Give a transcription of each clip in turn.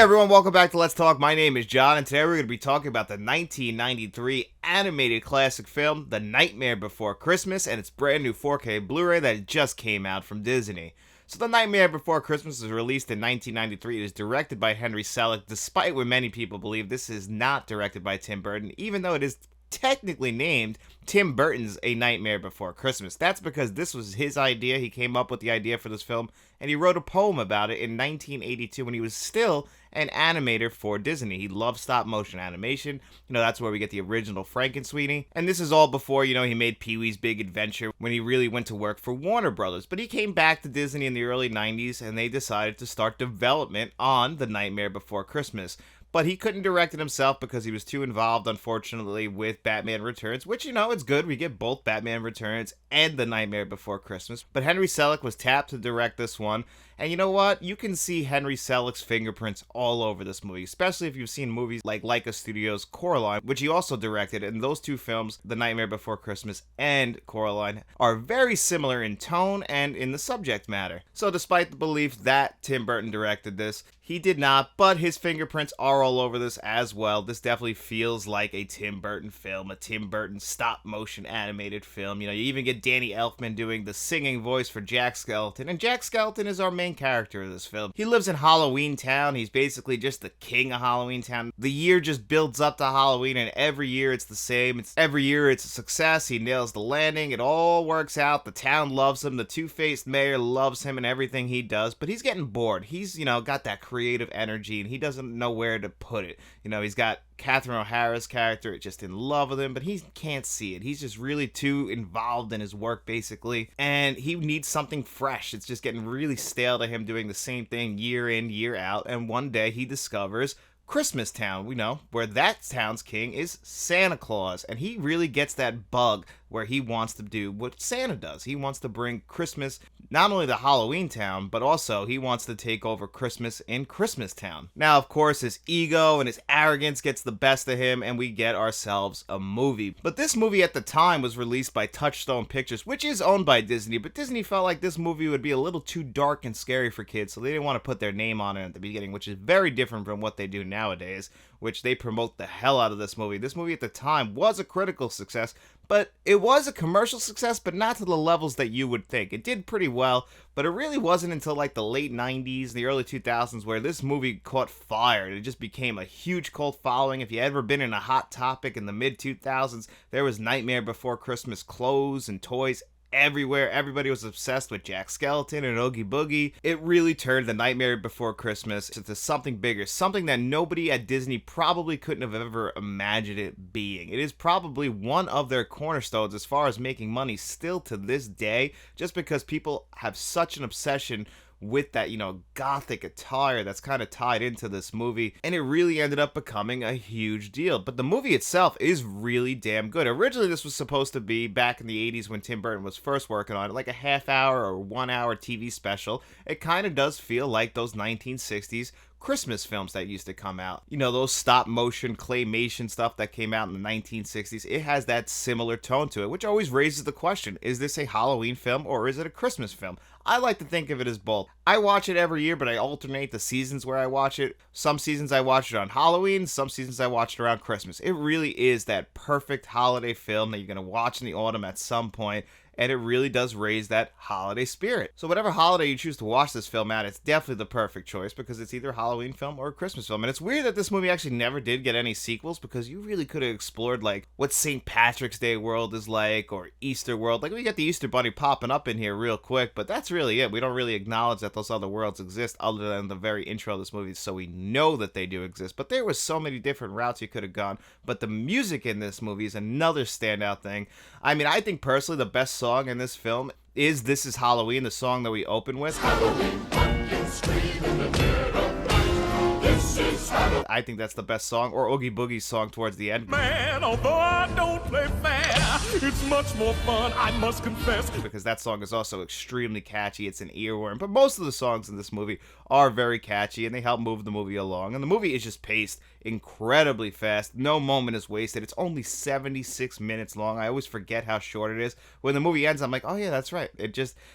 everyone, welcome back to Let's Talk. My name is John, and today we're going to be talking about the 1993 animated classic film, The Nightmare Before Christmas, and its brand new 4K Blu-ray that just came out from Disney. So The Nightmare Before Christmas was released in 1993. It is directed by Henry Selick, despite what many people believe. This is not directed by Tim Burton, even though it is technically named Tim Burton's A Nightmare Before Christmas. That's because this was his idea. He came up with the idea for this film, and he wrote a poem about it in 1982 when he was still an animator for Disney. He loved stop motion animation. That's where we get the original Frankenweenie. And this is all before, he made Pee-wee's Big Adventure when he really went to work for Warner Brothers. But he came back to Disney in the early 90s, and they decided to start development on The Nightmare Before Christmas. But he couldn't direct it himself because he was too involved, unfortunately, with Batman Returns, which, it's good. We get both Batman Returns and The Nightmare Before Christmas. But Henry Selick was tapped to direct this one. And you know what? You can see Henry Selick's fingerprints all over this movie, especially if you've seen movies like Laika Studios' Coraline, which he also directed. And those two films, The Nightmare Before Christmas and Coraline, are very similar in tone and in the subject matter. So despite the belief that Tim Burton directed this, he did not, but his fingerprints are all over this as well. This definitely feels like a Tim Burton film, a Tim Burton stop-motion animated film. You even get Danny Elfman doing the singing voice for Jack Skellington, and Jack Skellington is our main character of this film. He lives in Halloween Town. He's basically just the king of Halloween Town. The year just builds up to Halloween, and every year it's the same. Every year it's a success. He nails the landing. It all works out. The town loves him. The two-faced mayor loves him and everything he does, but he's getting bored. He's, got that creative energy, and he doesn't know where to put it. He's got Catherine O'Hara's character just in love with him, but he can't see it. He's just really too involved in his work, basically, and he needs something fresh. It's just getting really stale to him doing the same thing year in, year out, and one day he discovers Christmas Town, where that town's king is Santa Claus, and he really gets that bug where he wants to do what Santa does. He wants to bring Christmas not only to Halloween Town, but also he wants to take over Christmas in Christmas Town. Now, of course, his ego and his arrogance gets the best of him, and we get ourselves a movie. But this movie at the time was released by Touchstone Pictures, which is owned by Disney, but Disney felt like this movie would be a little too dark and scary for kids, so they didn't want to put their name on it at the beginning, which is very different from what they do nowadays, which they promote the hell out of this movie. This movie at the time was a critical success, but it was a commercial success, but not to the levels that you would think. It did pretty well, but it really wasn't until like the late 90s, the early 2000s, where this movie caught fire. It just became a huge cult following. If you ever been in a Hot Topic in the mid-2000s, there was Nightmare Before Christmas clothes and toys everywhere. Everybody was obsessed with Jack Skellington and Oogie Boogie. It really turned The Nightmare Before Christmas into something bigger, something that nobody at Disney probably couldn't have ever imagined it being. It is probably one of their cornerstones as far as making money still to this day, just because people have such an obsession with that, gothic attire that's kind of tied into this movie, and it really ended up becoming a huge deal. But the movie itself is really damn good. Originally, this was supposed to be, back in the 80s when Tim Burton was first working on it, like a half-hour or 1-hour TV special. It kind of does feel like those 1960s Christmas films that used to come out. Those stop-motion claymation stuff that came out in the 1960s. It has that similar tone to it, which always raises the question, is this a Halloween film or is it a Christmas film? I like to think of it as both. I watch it every year, but I alternate the seasons where I watch it. Some seasons I watch it on Halloween, some seasons I watch it around Christmas. It really is that perfect holiday film that you're going to watch in the autumn at some point, and it really does raise that holiday spirit. So whatever holiday you choose to watch this film at, it's definitely the perfect choice because it's either a Halloween film or a Christmas film. And it's weird that this movie actually never did get any sequels, because you really could have explored like what St. Patrick's Day world is like, or Easter world. Like, we got the Easter Bunny popping up in here real quick, but that's really it. We don't really acknowledge that those other worlds exist other than the very intro of this movie, so we know that they do exist. But there was so many different routes you could have gone. But the music in this movie is another standout thing. I think personally the best song in this film is This Is Halloween, the song that we open with. Halloween, pumpkin scream in the dead of night. This is Halloween. I think that's the best song, or Oogie Boogie's song towards the end. Man, although I don't play fair, it's much more fun, I must confess. Because that song is also extremely catchy. It's an earworm. But most of the songs in this movie are very catchy, and they help move the movie along. And the movie is just paced incredibly fast. No moment is wasted. It's only 76 minutes long. I always forget how short it is. When the movie ends, I'm like, oh yeah, that's right.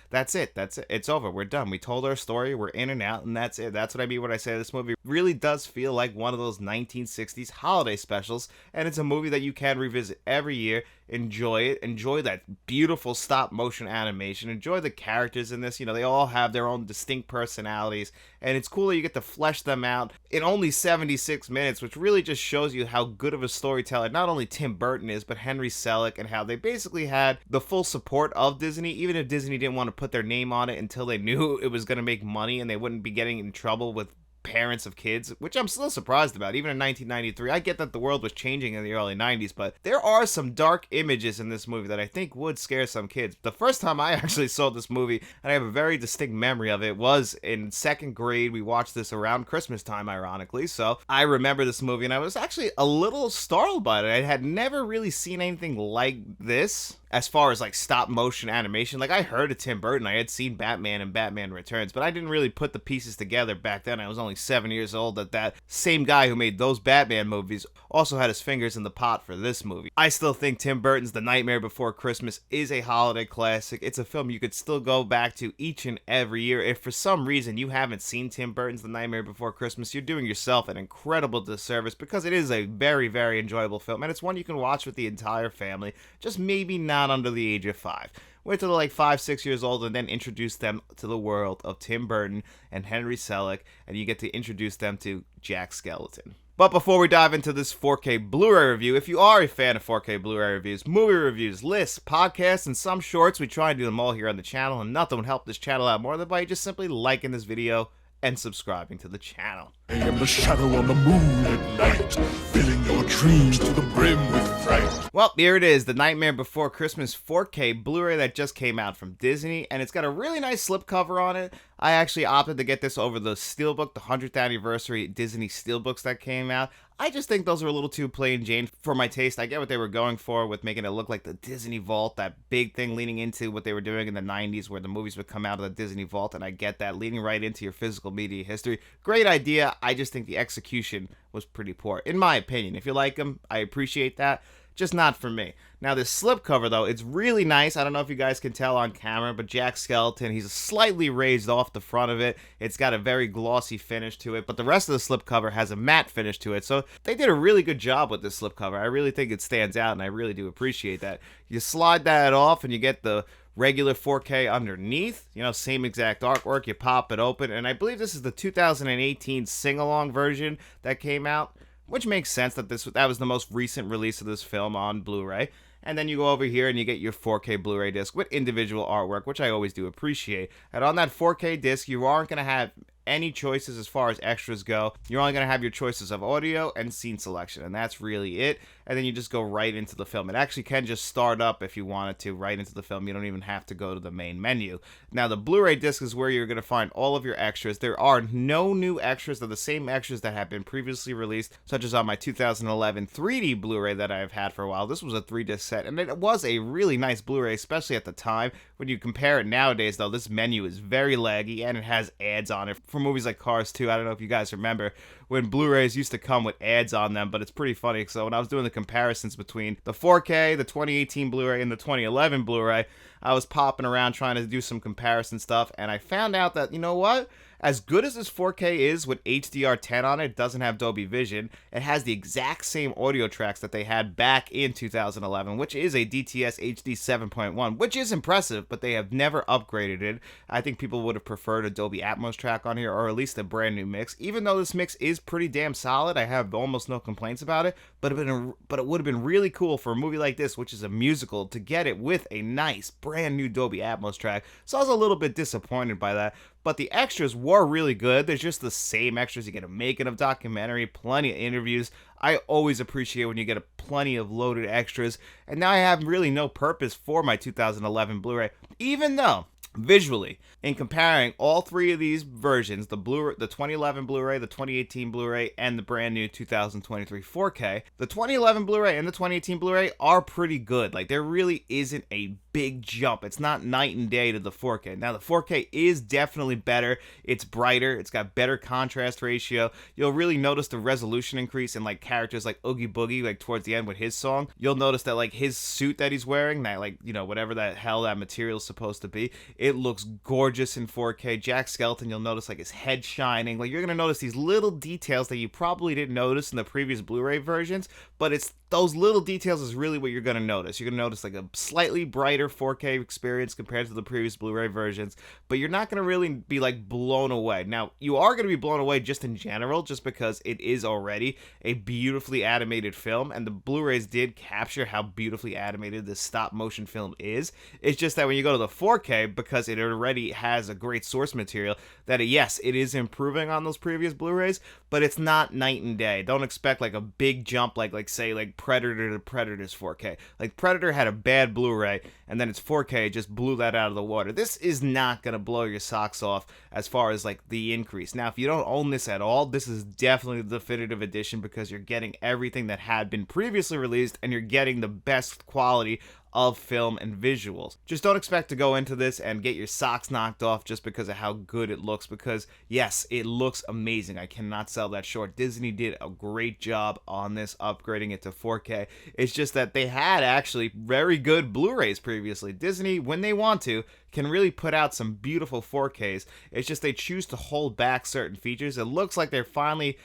That's it. It's over. We're done. We told our story. We're in and out, and that's it. That's what I mean when I say this movie really does feel like one of those 1960s holiday specials, and it's a movie that you can revisit every year. Enjoy it. Enjoy that beautiful stop motion animation. Enjoy the characters in this. You know, they all have their own distinct personalities, and it's cool that you get to flesh them out in only 76 minutes, which really just shows you how good of a storyteller not only Tim Burton is, but Henry Selick, and how they basically had the full support of Disney, even if Disney didn't want to put their name on it until they knew it was going to make money and they wouldn't be getting in trouble with parents of kids, which I'm still surprised about. Even in 1993, I get that the world was changing in the early 90s, but there are some dark images in this movie that I think would scare some kids. The first time I actually saw this movie, and I have a very distinct memory of it, was in second grade. We watched this around Christmas time, ironically, so I remember this movie, and I was actually a little startled by it. I had never really seen anything like this as far as like stop motion animation. Like, I heard of Tim Burton, I had seen Batman and Batman Returns, but I didn't really put the pieces together back then. I was only 7 years old that same guy who made those Batman movies also had his fingers in the pot for this movie. I still think Tim Burton's The Nightmare Before Christmas is a holiday classic. It's a film you could still go back to each and every year. If for some reason you haven't seen Tim Burton's The Nightmare Before Christmas, you're doing yourself an incredible disservice, because it is a very, very enjoyable film, and it's one you can watch with the entire family, just maybe not under the age of 5. Wait till they're like 5, 6 years old, and then introduce them to the world of Tim Burton and Henry Selick, and you get to introduce them to Jack Skellington. But before we dive into this 4K Blu-ray review, if you are a fan of 4K Blu-ray reviews, movie reviews, lists, podcasts, and some shorts, we try and do them all here on the channel, and nothing would help this channel out more than by just simply liking this video and subscribing to the channel. I am the shadow on the moon at night, filling your dreams to the brim with fright. Well, here it is, The Nightmare Before Christmas 4K Blu-ray that just came out from Disney, and it's got a really nice slipcover on it. I actually opted to get this over the Steelbook, the 100th anniversary Disney Steelbooks that came out. I just think those are a little too plain Jane for my taste. I get what they were going for with making it look like the Disney Vault, that big thing leaning into what they were doing in the 90s where the movies would come out of the Disney Vault, and I get that, leading right into your physical media history. Great idea. I just think the execution was pretty poor, in my opinion. If you like them, I appreciate that. Just not for me. Now, this slipcover, though, it's really nice. I don't know if you guys can tell on camera, but Jack Skellington, he's slightly raised off the front of it. It's got a very glossy finish to it, but the rest of the slipcover has a matte finish to it. So they did a really good job with this slipcover. I really think it stands out, and I really do appreciate that. You slide that off, and you get the regular 4K underneath, you know, same exact artwork. You pop it open, and I believe this is the 2018 sing-along version that came out, which makes sense that that was the most recent release of this film on Blu-ray. And then you go over here and you get your 4K Blu-ray disc with individual artwork, which I always do appreciate. And on that 4K disc, you aren't going to have any choices as far as extras go. You're only going to have your choices of audio and scene selection, and that's really it. And then you just go right into the film. It actually can just start up if you wanted to right into the film. You don't even have to go to the main menu. Now, the Blu-ray disc is where you're going to find all of your extras. There are no new extras. They're the same extras that have been previously released, such as on my 2011 3D Blu-ray that I've had for a while. This was a 3-disc set, and it was a really nice Blu-ray, especially at the time. When you compare it nowadays, though, this menu is very laggy, and it has ads on it for movies like Cars 2. I don't know if you guys remember when Blu-rays used to come with ads on them, but it's pretty funny. So when I was doing the comparisons between the 4K, the 2018 Blu-ray, and the 2011 Blu-ray, I was popping around trying to do some comparison stuff, and I found out that, you know what? As good as this 4K is with HDR10 on it, it doesn't have Dolby Vision. It has the exact same audio tracks that they had back in 2011, which is a DTS HD 7.1, which is impressive, but they have never upgraded it. I think people would have preferred a Dolby Atmos track on here, or at least a brand new mix. Even though this mix is pretty damn solid, I have almost no complaints about it, but it would have been really cool for a movie like this, which is a musical, to get it with a nice brand new Dolby Atmos track. So I was a little bit disappointed by that. But the extras were really good. There's just the same extras. You get a making of documentary, plenty of interviews. I always appreciate when you get plenty of loaded extras. And now I have really no purpose for my 2011 Blu-ray, even though Visually, in comparing all three of these versions, the 2011 Blu-ray, the 2018 Blu-ray, and the brand new 2023 4K, the 2011 Blu-ray and the 2018 Blu-ray are pretty good. Like, there really isn't a big jump. It's not night and day to the 4K. Now, the 4K is definitely better. It's brighter. It's got better contrast ratio. You'll really notice the resolution increase in, like, characters like Oogie Boogie, like, towards the end with his song. You'll notice that, like, his suit that he's wearing, that, like, you know, whatever that hell that material is supposed to be, it looks gorgeous in 4K. Jack Skeleton, you'll notice, like, his head shining. Like, you're going to notice these little details that you probably didn't notice in the previous Blu-ray versions, but it's those little details is really what you're going to notice. You're going to notice, like, a slightly brighter 4K experience compared to the previous Blu-ray versions, but you're not going to really be, like, blown away. Now, you are going to be blown away just in general, just because it is already a beautifully animated film, and the Blu-rays did capture how beautifully animated this stop-motion film is. It's just that when you go to the 4K, because it already has a great source material, that yes, it is improving on those previous Blu-rays, but it's not night and day. Don't expect, like, a big jump like say, like, Predator to Predator's 4K. Like, Predator had a bad Blu-ray, and then its 4K just blew that out of the water. This is not going to blow your socks off as far as, like, the increase. Now, if you don't own this at all, this is definitely the definitive edition, because you're getting everything that had been previously released, and you're getting the best quality of film and visuals. Just don't expect to go into this and get your socks knocked off just because of how good it looks, because yes, it looks amazing. I cannot sell that short. Disney did a great job on this, upgrading it to 4K. It's just that they had actually very good Blu-rays previously. Disney, when they want to, can really put out some beautiful 4Ks. It's just they choose to hold back certain features. It looks like they're finally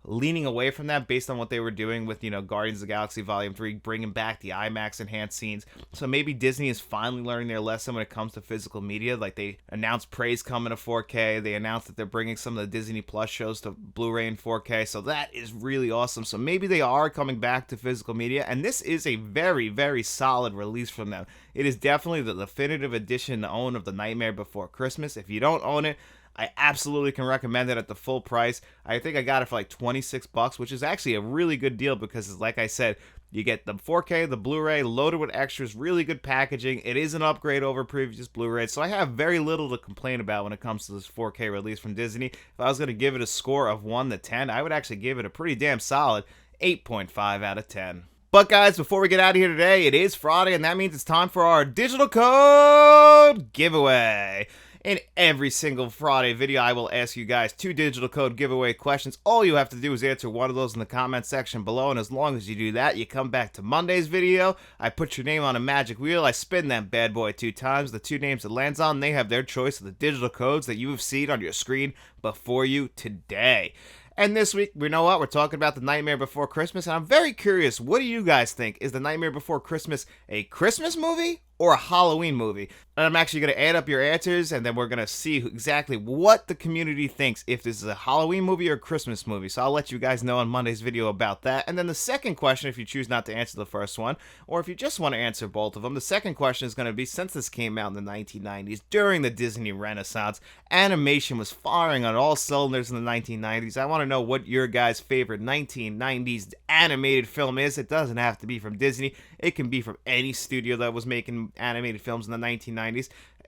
leaning away from that based on what they were doing with, you know, Guardians of the Galaxy Volume 3, bringing back the IMAX enhanced scenes. So maybe Disney is finally learning their lesson when it comes to physical media. Like, they announced Prey's coming to 4K. They announced that they're bringing some of the Disney Plus shows to Blu-ray and 4K. So that is really awesome. So maybe they are coming back to physical media. And this is a very, very solid release from them. It is definitely the definitive edition to own of The Nightmare Before Christmas. If you don't own it, I absolutely can recommend it at the full price. I think I got it for like $26, which is actually a really good deal because, like I said, you get the 4K, the Blu-ray, loaded with extras, really good packaging. It is an upgrade over previous Blu-rays, so I have very little to complain about when it comes to this 4K release from Disney. If I was going to give it a score of 1 to 10, I would actually give it a pretty damn solid 8.5 out of 10. But guys, before we get out of here today, it is Friday, and that means it's time for our digital code giveaway. In every single Friday video, I will ask you guys 2 digital code giveaway questions. All you have to do is answer one of those in the comment section below, and as long as you do that, you come back to Monday's video. I put your name on a magic wheel. I spin that bad boy 2 times. The 2 names it lands on, they have their choice of the digital codes that you have seen on your screen before you today. And this week, you know what? We're talking about The Nightmare Before Christmas, and I'm very curious, what do you guys think? Is The Nightmare Before Christmas a Christmas movie or a Halloween movie? And I'm actually going to add up your answers, and then we're going to see exactly what the community thinks, if this is a Halloween movie or a Christmas movie. So I'll let you guys know on Monday's video about that. And then the second question, if you choose not to answer the first one, or if you just want to answer both of them, the second question is going to be, since this came out in the 1990s, during the Disney Renaissance, animation was firing on all cylinders in the 1990s. I want to know what your guys' favorite 1990s animated film is. It doesn't have to be from Disney. It can be from any studio that was making animated films in the 1990s.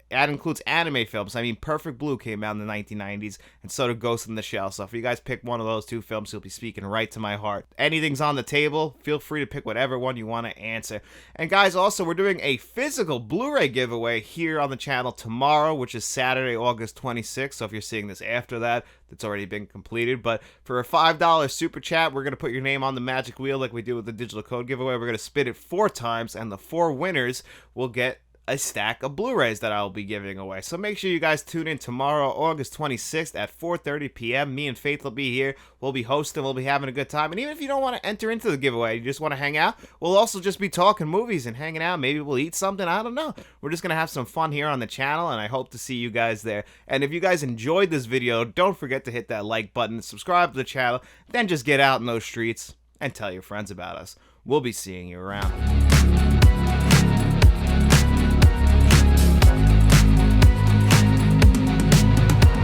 That includes anime films. I mean, Perfect Blue came out in the 1990s, and so did Ghost in the Shell. So if you guys pick one of those 2 films, you'll be speaking right to my heart. Anything's on the table. Feel free to pick whatever one you want to answer. And guys, also, we're doing a physical Blu-ray giveaway here on the channel tomorrow, which is Saturday, August 26th. So if you're seeing this after that, it's already been completed. But for a $5 super chat, we're going to put your name on the magic wheel like we do with the digital code giveaway. We're going to spin it 4 times, and the 4 winners will get a stack of Blu-rays that I'll be giving away. So make sure you guys tune in tomorrow, August 26th at 4:30 p.m. Me and Faith will be here. We'll be hosting. We'll be having a good time. And even if you don't want to enter into the giveaway, you just want to hang out, we'll also just be talking movies and hanging out. Maybe we'll eat something. I don't know. We're just going to have some fun here on the channel, and I hope to see you guys there. And if you guys enjoyed this video, don't forget to hit that like button, subscribe to the channel, then just get out in those streets and tell your friends about us. We'll be seeing you around.